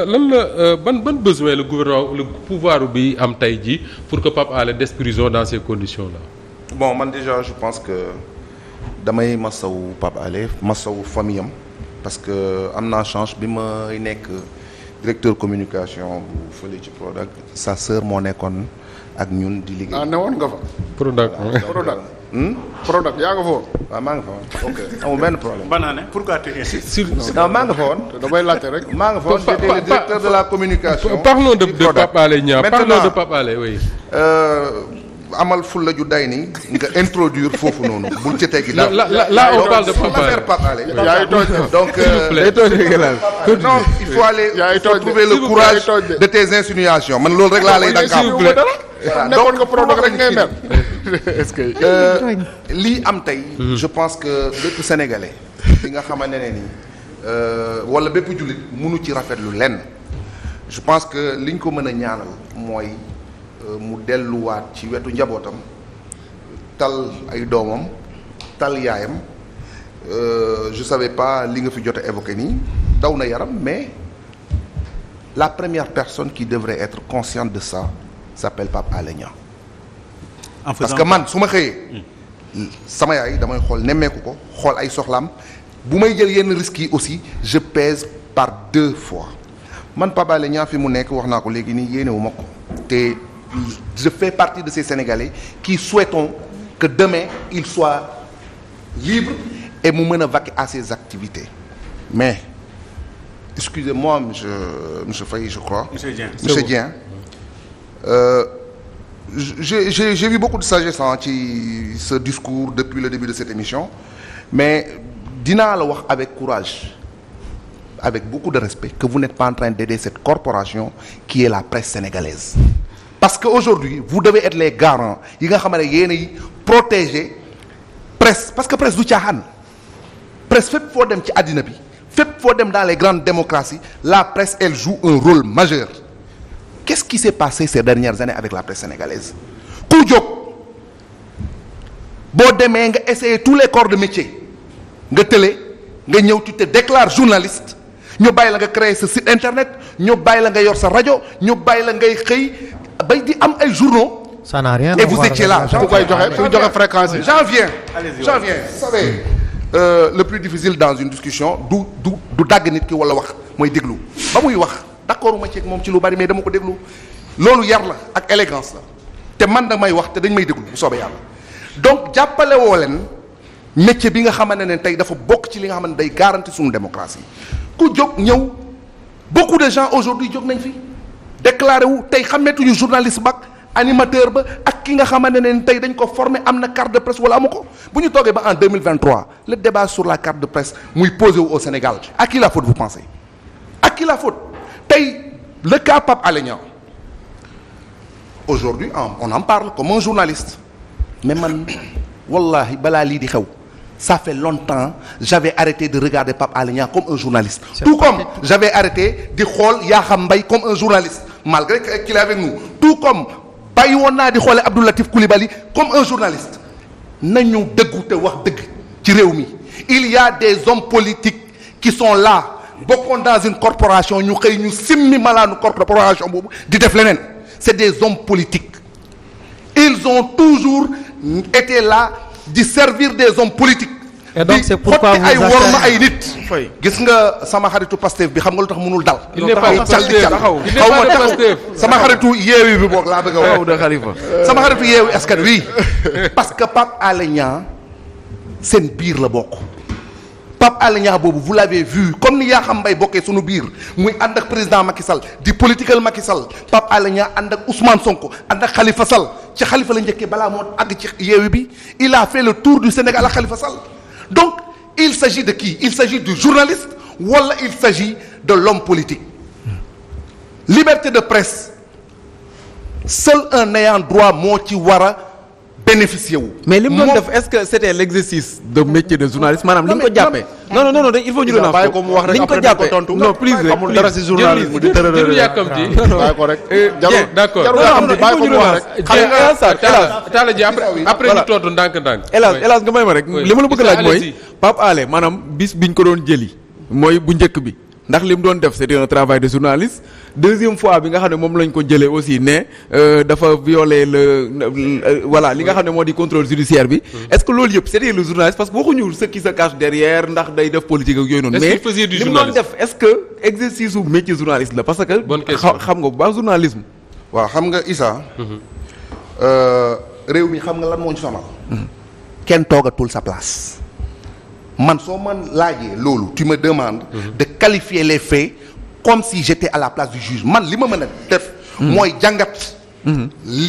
lan la ban besoin le gouvernement le pouvoir bi am tey jii pour que Pape Alé des prison dans ces conditions là. bon man déjà je pense que damay masawu Pape Alé masawu famille am parce que am naa chance bi may nekk directeur communication bu fële ci Prodac sa sœur moo nekkoon ak ñun di liggéey. ah newoon nga fa. Prodac Prodac yaa nga fa woon. waaw maa nga fa woon ok amul benn problème. Banane pourquoi tu insistes. non maa nga fa woon. damay laajte rek. maa nga fa woon j'étais le directeur de la communication. parlons de Pape Alé Niang parlons de Pape Alé oui. amal fulla ju day ni nga introduire foofu noonu bul ci teggi daal. là on parle de Pape Alé. yaa ngi tooñ donc non il faut aller trouver le courage de tes insinuations man loolu rek laa lay daggaam. nekkoon nga Prodac rek ngay mel. est-ce que lii am tey. je pense que bépp sénégalais bi nga xamante ne ni wala bépp jullit mënu ci rafetlu lenn je pense que liñ ko mën a ñaanal mooy mu delluwaat ci wetu njabootam tal ay doomam tal yaayam je savais pas li nga fi jot a évoqué nii daw na yaram mais la première personne qui devrait être consciente de ça s'appelle Pape Alé Niang. parce que man su ma xëyee sama yaay damay xool nemmeeku ko xool ay soxlaam bu may jël yenn risques yi aussi je pèse par 2 fois man Pape Alé Niang fi mu nekk wax naa ko léegi nii yéenewu ma ko te je fais partie de ces Sénégalais qui souhaitons que demain il soit libre et mu mën a vaquer à ses activités mais excusez-moi monsieur Faye je crois. monsieur Dieng. J'ai vu beaucoup de sagesse ci ce discours depuis le début de cette émission mais dinaa la wax avec courage avec beaucoup de respect que vous n'êtes pas en train d'aider cette corporation qui est la presse sénégalaise parce que aujourd'hui vous devez être les garants yi nga xam ne yéen ay protéger presse parce que presse du caaxaan presse fépp foo dem ci àddina bi fépp foo dem dans les grandes démocraties la presse elle joue un rôle majeur. Qu'est-ce qui s'est passé ces dernières années avec la presse sénégalaise ku jóg boo demee nga essayer tous les corps de métier nga tële nga ñëw tu te déclares journaliste ñu bàyyi la nga créer sa site internet ñu bàyyi la nga yor sa rajo ñu bàyyi la ngay xëy bay di am ay journaux. ça n'a rien et vous étiez là. fu koy joxe fréquence yi. j'en viens. vous savez le plus difficile dans une discussion du dagg nit ki wala wax mooy déglu ba muy wax. d'accord ma ci ak moom ci lu bari mais dama ko déglu loolu yar la ak élégance la te man damay wax te dañ may déglu bu soobee yàlla donc jàppale woo leen métier bi nga xamante ne tey dafa bokk ci li nga xamante ne day garantir suñu démocratie ku jóg ñëw beaucoup de gens aujourd'hui jóg nañ fi déclaré wu tey xameetuñu journaliste ba animateur ba ak ki nga xamante ne tey dañ ko former am na carte de presse wala amu ko bu ñu toogee ba en 2023 le débat sur la carte de presse muy posé wu au Sénégal à qui la faute vous pensez à qui la faute tey le cas Pape Alé Niang aujourd'hui on en parle comme un journaliste mais man wallahi balaa lii di xew ça fait longtemps j'avais arrêté de regarder Pape Alé Niang comme un journaliste tout comme j'avais arrêté di xool Yakham Mbaye comme un journaliste malgré qu'il est avec nous tout comme bàyyi woon naa di xoolee Abdou Latif Coulibaly comme un journaliste nañu dëggu te wax dëgg ci réew mi il y a des hommes politiques qui sont là bokkoon dans une corporation ñu xëy ñu simmi malaanu corporation boobu di def leneen c'est des hommes politiques ils ont toujours été là di servir des hommes politiques. et donc c'est pourquoi vous ay worma ay nit. gis nga sama xaritu Pastef bi xam nga lu tax mënul dal. il n'est pas de Pastef sama xaritu yeewi bi boog laa bëgg a wax de Khalifa sama xaritu yeewi askan wi parce que Pape Alé Niang seen biir la bokk. Pape Alé Niang boobu vous l'avez vu comme ni Yakham Mbaye bokkee sunu biir muy ànd ak président Macky Sall di political Macky Sall Pape Alé Niang ànd ak Ousmane Sonko ànd ak Khalifa Sall ci Khalifa la njëkkee balaa moo àgg ci yeewi bi il a fait le tour du Sénégal ak Khalifa Sall donc il s'agit de qui il s'agit du journaliste wala il s'agit de l'homme politique liberté de presse seul un ayant droit moo ci war a bénéficier wu. mais li mu doon def est-ce que c'était l'exercice de métier de journaliste maanaam li ñu ko jàppee. non il faut ñu doon bàyyi ko mu wax rek li ñu ko jàppee non plus amul dara ci journalisme di tërërër jërëjëf yàkkamti bàyyi ko rek. d'accord jarul yàkkamti bàyyi ko mu wax rek. xam nga Talla ji après ñu tontu ndànk-ndànk. hélas nga may ma rek li ma la bëgg laaj mooy Pape Alé maanaam bis biñ ko doon jëli mooy bu njëkk bi ndax li mu doon def c'était un travail de journaliste deuxième fois bi nga xam ne moom lañ ko jëlee aussi ne dafa violer voilà li nga xam ne moo di contrôle judiciaire bi est-ce que loolu yëpp c'était le journaliste parce que waxuñu ce qui se cache derrière ndax day def politique ak yooyu noonu mais li mu doon def est-ce que exercice u métier journaliste la parce que xam nga bu baax journalisme waaw xam nga Issa réew mi xam nga lan moo ñu sonal kenn toogatul sa place man soo man laajee loolu tu me demandes de qualifier les faits comme si j'étais à la place du juge man li ma mën a def mooy jàngat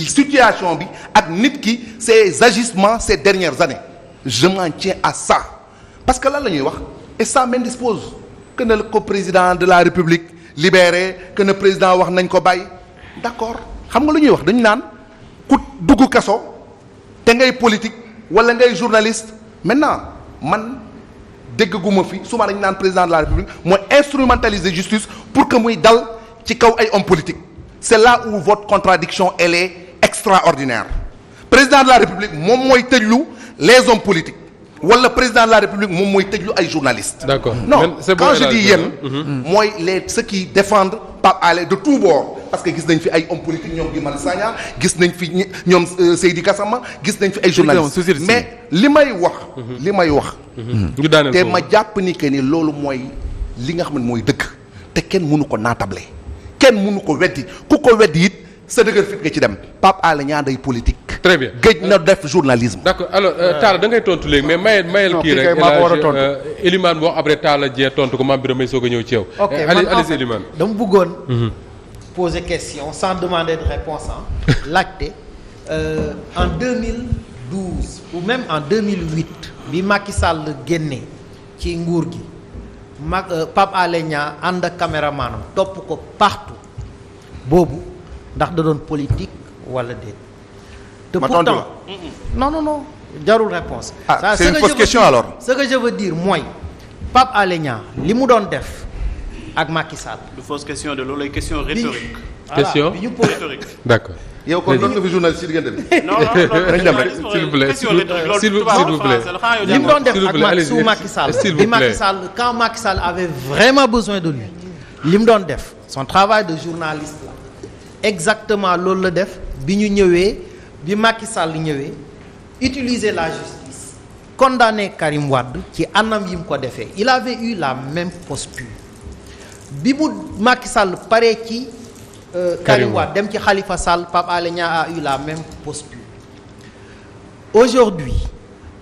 situation bi ak nit ki ses agissements ces dernières années je m'en tiens à ça parce que lan la ñuy wax et ça m'indispose que ne ko président de la République libéré que ne président wax nañ ko bàyyi d'accord xam nga lu ñuy wax dañu naan ku dugg kaso te ngay politique wala ngay journaliste maintenant man dégguma fi souvent dañu naan président de la République mooy instrumentaliser justice pour que muy dal ci kaw ay hommes politiques c'est là où votre contradiction elle est extraordinaire président de la République moom mooy tëjlu les hommes politiques wala président de la République moom mooy tëjlu ay journalistes. D'accord. Non quand je dis yéen mooy ceux qui défendent Pape Alé de tous bords parce que gis nañ fi ay hommes politiques ñoom Guy Marius Sagna gis nañ fi ñoom Seydi Gassama gis nañ fi ay journalistes mais li may wax te ma jàpp ni que ni loolu mooy li nga xam ne mooy dëgg te kenn mënu ko naatable kenn mënu ko weddi ku ko weddi it sa dëgër fit nga ci dem Pape Alé Niang day politique. Très bien gëj na def journalisme. d'accord alors Talla da ngay tontu léegi mais mayel kii rek Elimane wax après Talla Dieng tontu ko Mame Birame may soog a ñëw ci yow. ok allez Elimane dama bëggoon. poser question sans demander de réponse laajte en 2012 ou même en 2008 bi Macky Sall génne ci nguur gi Pape Alé Niang ànd ak caméraman topp ko partout boobu ndax da doon politique wala déet. te pourtant non jarul réponse. C'est une fausse question alors. Ce que je veux dire mooy Pape Alé Niang li mu doon def ak Macky Sall. du fausse question de loolu ay question rhétorique. question bi ñu posé rhétorique. d'accord. yow kon doon nga fi journaliste ci diggante bi. non s'il vous plaît s'il vous plaît. li mu doon def ak sous Macky Sall bi Macky Sall quand Macky Sall avait vraiment besoin de lui li mu doon def son travail de journaliste là exactement loolu la def bi ñu ñëwee bi Macky Sall ñëwee utiliser la justice condamner Karim Wade ci anam yi mu ko defee il avait eu la même posture bi mu Macky Sall paree ci Karim Wade dem ci Khalifa Sall Pape Alé Niang a eu la même posture aujourd'hui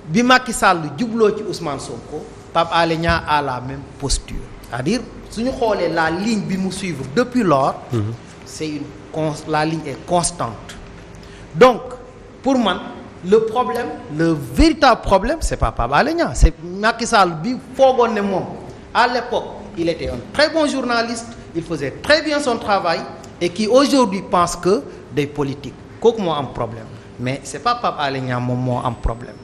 bi Macky Sall jubloo ci Ousmane Sonko Pape Alé Niang a la même posture c'est-à-dire suñu xoolee la ligne bi mu suivre depuis lors c'est la ligne est constante donc pour man le véritable problème c'est pas Pape Alé Niang c'est Macky Sall bi foogoon ne moom à l'époque il était un très bon journaliste il faisait très bien son travail et qui aujourd'hui pense que des politiques kooku moo am problème mais c'est pas Pape Alé Niang moom moo am problème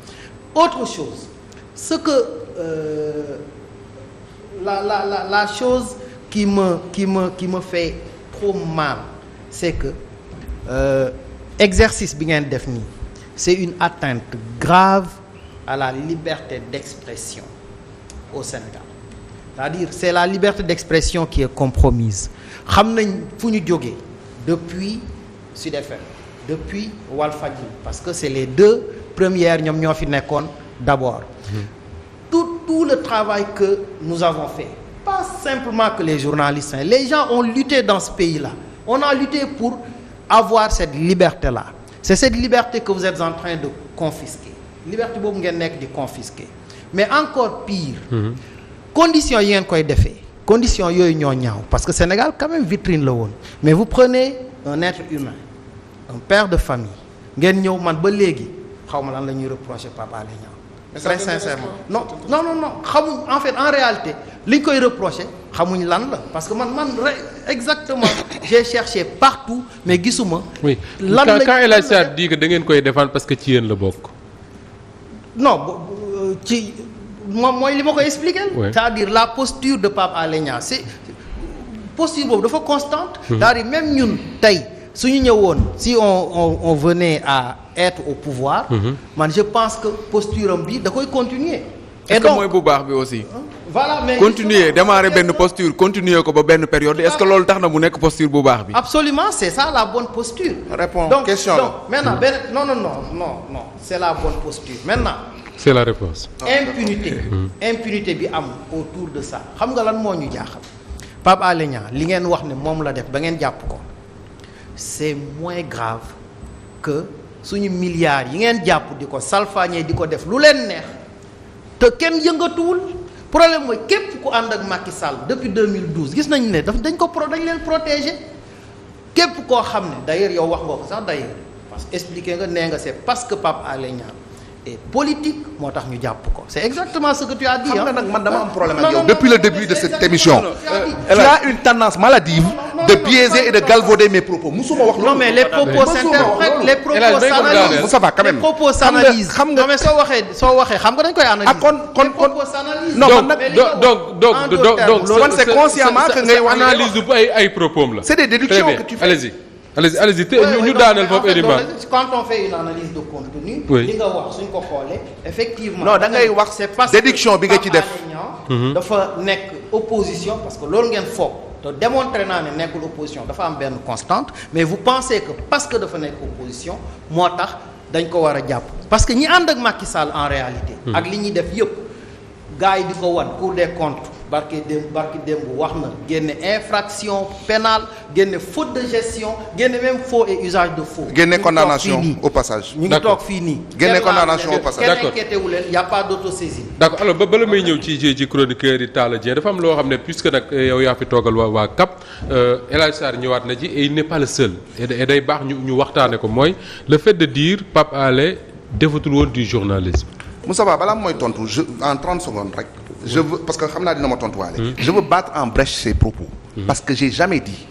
autre chose ce que la chose qui me fait trop mal c'est que exercice bi ngeen def nii c'est une atteinte grave à la liberté d'expression au Sénégal c'est-à-dire c'est la liberté d'expression qui est compromise xam nañ fu ñu jógee depuis Sud FM depuis Walfadjri parce que c'est les deux premières ñoom ñoo fi nekkoon d'abord tout le travail que nous avons fait pas simplement que les journalistes les gens ont lutté dans ce pays-là on a lutté pour avoir cette liberté-là c'est cette liberté que vous êtes en train de confisquer liberté boobu ngeen nekk di confisquer mais encore pire conditions yi ngeen koy defee conditions yooyu ñoo ñaaw parce que Sénégal quand même vitrine la woon mais vous prenez un être humain un père de famille ngeen ñëw man ba léegi xaw ma lan la ñuy reprocher Pape Alé Niang très sincèrement non xamuñ en fait en réalité li ñu koy reprocher xamuñ lan la parce que man exactement j'ai cherché partout mais gisuma. oui quand El Hadj Sarr dit que da ngeen koy défendre parce que ci yéen la bokk. non ci moom mooy li ma koy expliquer. c'est-à-dire la posture de Pape Alé Niang c'est posture boobu dafa constante. c'est-à-dire même ñun tey suñu ñëwoon si on venait à être au pouvoir. man je pense que posture am bi da koy continuer est-ce que mooy bu baax bi aussi. voilà mais continuer démarrer benn posture continuer ko ba benn période est-ce que loolu tax na mu nekk posture bu baax bi. absolument c'est ça la bonne posture. Réponds donc question donc maintenant benn non c'est la bonne posture maintenant. c'est la réponse. impunité bi am autour de ça xam nga lan moo ñu jaaxal. Pape Alé Niang li ngeen wax ne moom la def ba ngeen jàpp ko c'est moins grave que suñu milliards yi ngeen jàpp di ko salfaañee di ko def lu leen neex te kenn yëngatuwul problème mooy képp ku ànd ak Macky Sall depuis 2012 gis nañu ne dañ leen protéger képp koo xam ne d'ailleurs yow wax nga ko sax d'ailleurs parce que expliqué nga nee nga c'est parce que Pape Alé Niang et politique moo tax ñu jàpp ko c'est exactement ce que tu as dit. xam nga nag man dama am problème Non, ak yow non, depuis non, le début de cette émission. tu Tu as une tendance maladive de biaiser et de galvauder mes propos musuma wax loolu. non mais les propos s'interprètent les propos s'analysent Moussa Ba quand même. les propos s'analysent xam nga non mais soo waxee xam nga dañ koy analyser. kon les propos s'analysent. non man nag donc loolu c'est consciemment que ngay wax analyse bu ay propos la. c'est des déductions que tu fais. allez-y te ñu daaneel foofu élément. quand on fait une analyse de contenu. Oui. li nga wax suñ ko xoolee effectivement. non da ngay wax c'est parce déduction bi nga ci def. dafa nekk opposition parce que loolu ngeen foog te démontré naa ne nekkul opposition dafa am benn constante mais vous pensez que parce que dafa nekk opposition moo tax dañ ko war a jàpp parce que ñi ànd ak Macky Sall en réalité. ak li ñuy def yëpp gars yi di ko wan Cour des comptes barki démb wax na génne infraction pénale génne faute de gestion génne même faux et usage de faux. génne condamnation au passage. ñu ngi toog fii nii. génne condamnation au passage. D'accord. kenn inquiété wu leen y a pas d'autosaisine. d'accord alors bala may ñëw ci chroniqueur yi Talla Dieng dafa am loo xam ne puisque nag yow yaa fi toogal waa CAP El Hadj Sarr ñëwaat na ci et il n'est pas le seul et day baax ñu waxtaane ko mooy le fait de dire Pape Alé defatul woon du journalisme. Moussa Ba balaa mooy tontu en 30 secondes rek. je veux parce que xam naa dina ma tontuwaale. je veux battre en brèche ces propos. parce que j'ai jamais dit